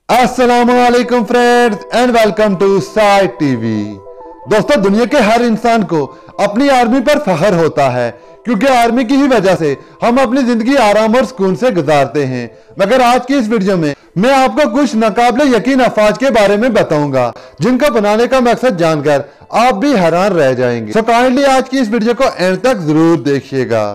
अस्सलामुअलैकुम friends and welcome to side TV. दोस्तों, दुनिया के हर इंसान को अपनी आर्मी पर फख्र होता है क्योंकि आर्मी की ही वजह से हम अपनी जिंदगी आराम और सुकून से गुजारते हैं। मगर आज की इस वीडियो में मैं आपको कुछ नाकाबिले यकीन अफवाज के बारे में बताऊंगा जिनको बनाने का मकसद जानकर आप भी हैरान रह जाएंगे। सो काइंडली आज की इस वीडियो को एंड तक जरूर देखिएगा।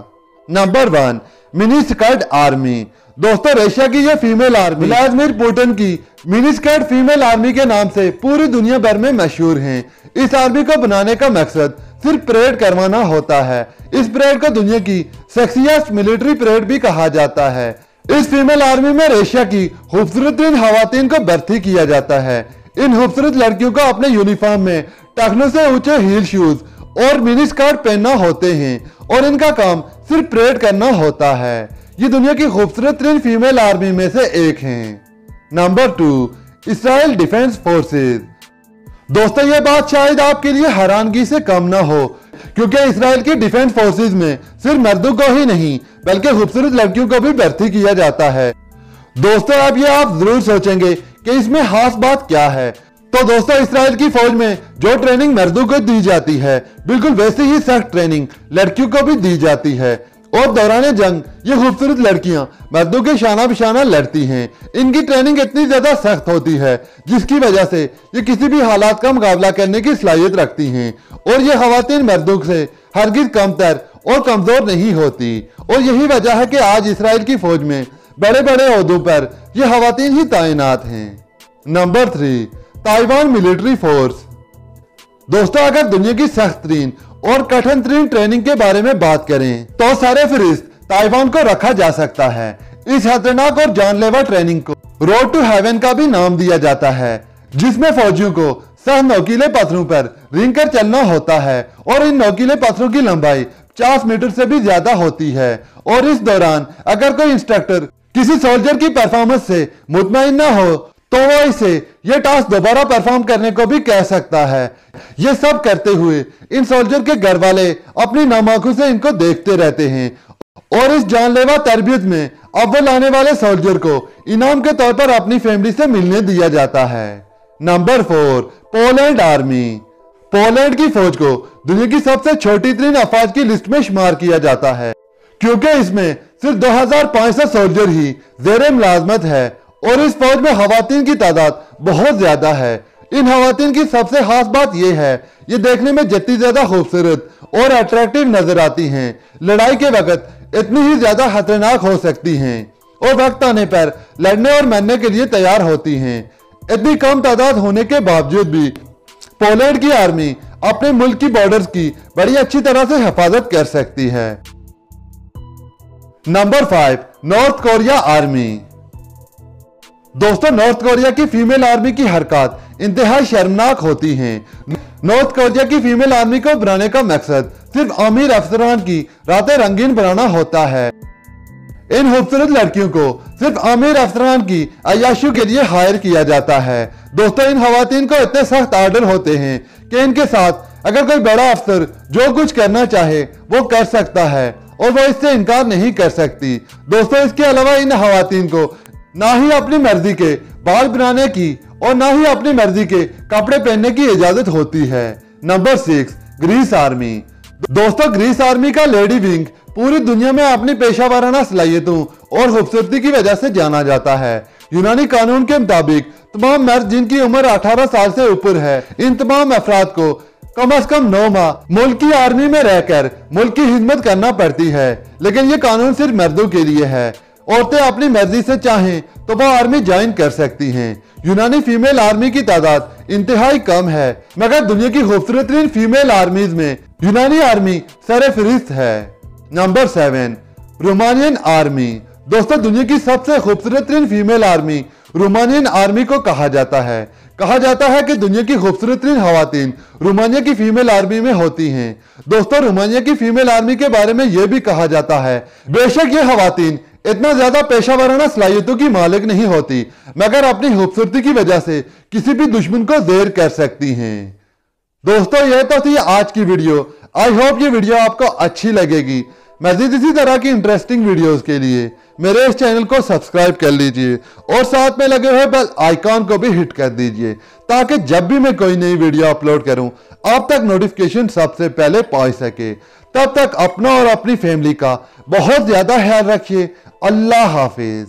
Number 1, mini skirt army. दोस्तों, रशिया की यह फीमेल आर्मी व्लादिमीर पुतिन की मिनी स्कर्ट फीमेल आर्मी के नाम से पूरी दुनिया भर में मशहूर हैं। इस आर्मी को बनाने का मकसद सिर्फ परेड करवाना होता है। इस परेड को दुनिया की सेक्सिएस्ट मिलिट्री परेड भी कहा जाता है। इस फीमेल आर्मी में रशिया की खूबसूरत खवातीन को भर्ती किया जाता है। इन खूबसूरत लड़कियों को अपने यूनिफॉर्म में टखनों से ऊंचे हील शूज और मिनी स्कर्ट पहनना होते हैं और इनका काम सिर्फ परेड करना होता है। ये दुनिया की खूबसूरत फीमेल आर्मी में से एक हैं। Number 2, Israel defence forces. दोस्तों, ये बात शायद आपके लिए हैरानगी से कम ना हो क्योंकि इजराइल की डिफेंस फोर्सेस में सिर्फ मर्दों को ही नहीं बल्कि खूबसूरत लड़कियों को भी भर्ती किया जाता है। दोस्तों, अब ये आप जरूर सोचेंगे कि इसमें खास बात क्या है। तो दोस्तों, इजराइल की फौज में जो ट्रेनिंग मर्दों को दी जाती है बिल्कुल वैसी ही सख्त ट्रेनिंग लड़कियों को भी दी जाती है और दौरान जंग ये खूबसूरत लड़कियां मर्दों के शाना बिशाना लड़ती हैं। इनकी ट्रेनिंग इतनी ज्यादा सख्त होती है जिसकी वजह से ये किसी भी हालात का मुकाबला करने की सलाहियत रखती हैं और ये खवातीन मर्दों से हरगिज कमतर और कमजोर नहीं होती। और यही वजह है कि आज इजराइल की फौज में बड़े बड़े ओहदों पर ये खवातीन ही तैनात हैं। Number 3, Taiwan military force. दोस्तों, अगर दुनिया की सख्त तरीन और कठिन तरीन ट्रेनिंग के बारे में बात करें तो सारे फहरिस्त ताइवान को रखा जा सकता है। इस खतरनाक और जानलेवा ट्रेनिंग को रोड टू हेवन का भी नाम दिया जाता है, जिसमें फौजियों को सख्त नोकीले पत्थरों पर रेंग कर चलना होता है और इन नोकीले पत्थरों की लंबाई 50 मीटर से भी ज्यादा होती है। और इस दौरान अगर कोई इंस्ट्रक्टर किसी सोल्जर की परफॉर्मेंस से मुतमईन न हो तो वो इसे ये टास्क दोबारा परफॉर्म करने को भी कह सकता है। ये सब करते हुए इन सोल्जर के घर वाले अपनी नम आंखों से इनको देखते रहते हैं और इस जानलेवा तरबियत में अव्वल आने वाले सोल्जर को इनाम के तौर पर अपनी फैमिली से मिलने दिया जाता है। Number 4, Poland army. पोलैंड की फौज को दुनिया की सबसे छोटी तरीन अफवाज की लिस्ट में शुमार किया जाता है क्योंकि इसमें सिर्फ 2500 सोल्जर ही जेर मुलाजमत है और इस फौज में खवातीन की तादाद बहुत ज्यादा है। इन खवातीन की सबसे खास बात यह है ये देखने में जितनी ज्यादा खूबसूरत और अट्रैक्टिव नजर आती हैं, लड़ाई के वक्त इतनी ही ज्यादा खतरनाक हो सकती हैं और वक्त आने पर लड़ने और मरने के लिए तैयार होती हैं। इतनी कम तादाद होने के बावजूद भी पोलैंड की आर्मी अपने मुल्क की बॉर्डर्स की बड़ी अच्छी तरह से हिफाजत कर सकती है। Number 5, north Korea army. दोस्तों, नॉर्थ कोरिया की फीमेल आर्मी की हरकत इंतहाई शर्मनाक होती हैं। नॉर्थ कोरिया की फीमेल आर्मी को बनाने का मकसद सिर्फ अमीर अफसरान की रातें रंगीन बनाना होता है। इन खूबसूरत लड़कियों को सिर्फ अमीर अफसरान की अय्याशियों के लिए हायर किया जाता है। दोस्तों, इन खवातीन को इतने सख्त आर्डर होते हैं कि इनके साथ अगर कोई बड़ा अफसर जो कुछ करना चाहे वो कर सकता है और वो इससे इनकार नहीं कर सकती। दोस्तों, इसके अलावा इन खवातीन को ना ही अपनी मर्जी के बाल बनाने की और ना ही अपनी मर्जी के कपड़े पहनने की इजाजत होती है। Number 6, Greece army. दोस्तों, ग्रीस आर्मी का लेडी विंग पूरी दुनिया में अपनी पेशावराना सलाहियतों और खूबसूरती की वजह से जाना जाता है। यूनानी कानून के मुताबिक तमाम मर्द जिनकी उम्र 18 साल से ऊपर है, इन तमाम अफराद को कम से कम 9 माह मुल्क की आर्मी में रहकर मुल्क की खिदमत करना पड़ती है। लेकिन ये कानून सिर्फ मर्दों के लिए है। औरतें अपनी मर्जी से चाहें तो वह आर्मी ज्वाइन कर सकती हैं। यूनानी फीमेल आर्मी की तादाद इंतहाई कम है मगर दुनिया की खूबसूरत फीमेल आर्मीज में यूनानी आर्मी सरफहरिस्त है। Number 7, Romanian army. दोस्तों, दुनिया की सबसे खूबसूरत फीमेल आर्मी रोमानियन आर्मी को कहा जाता है। कहा जाता है कि दुनिया की खूबसूरत खवातीन रोमानिया की फीमेल आर्मी में होती हैं। दोस्तों, रोमानिया की फीमेल आर्मी के बारे में यह भी कहा जाता है बेशक ये खवातीन इतना ज्यादा पेशावराना सलाहियतों की मालिक नहीं होती मगर अपनी खूबसूरती की वजह से किसी भी दुश्मन को ज़ेर कर सकती हैं। दोस्तों, यह तो थी आज की वीडियो। आई होप ये वीडियो आपको अच्छी लगेगी। मजीद इसी तरह की इंटरेस्टिंग वीडियोस के लिए मेरे इस चैनल को सब्सक्राइब कर लीजिए और साथ में लगे हुए बेल आइकॉन को भी हिट कर दीजिए ताकि जब भी मैं कोई नई वीडियो अपलोड करूं आप तक नोटिफिकेशन सबसे पहले पहुंच सके। तब तक अपना और अपनी फैमिली का बहुत ज्यादा ख्याल रखिए। अल्लाह हाफिज।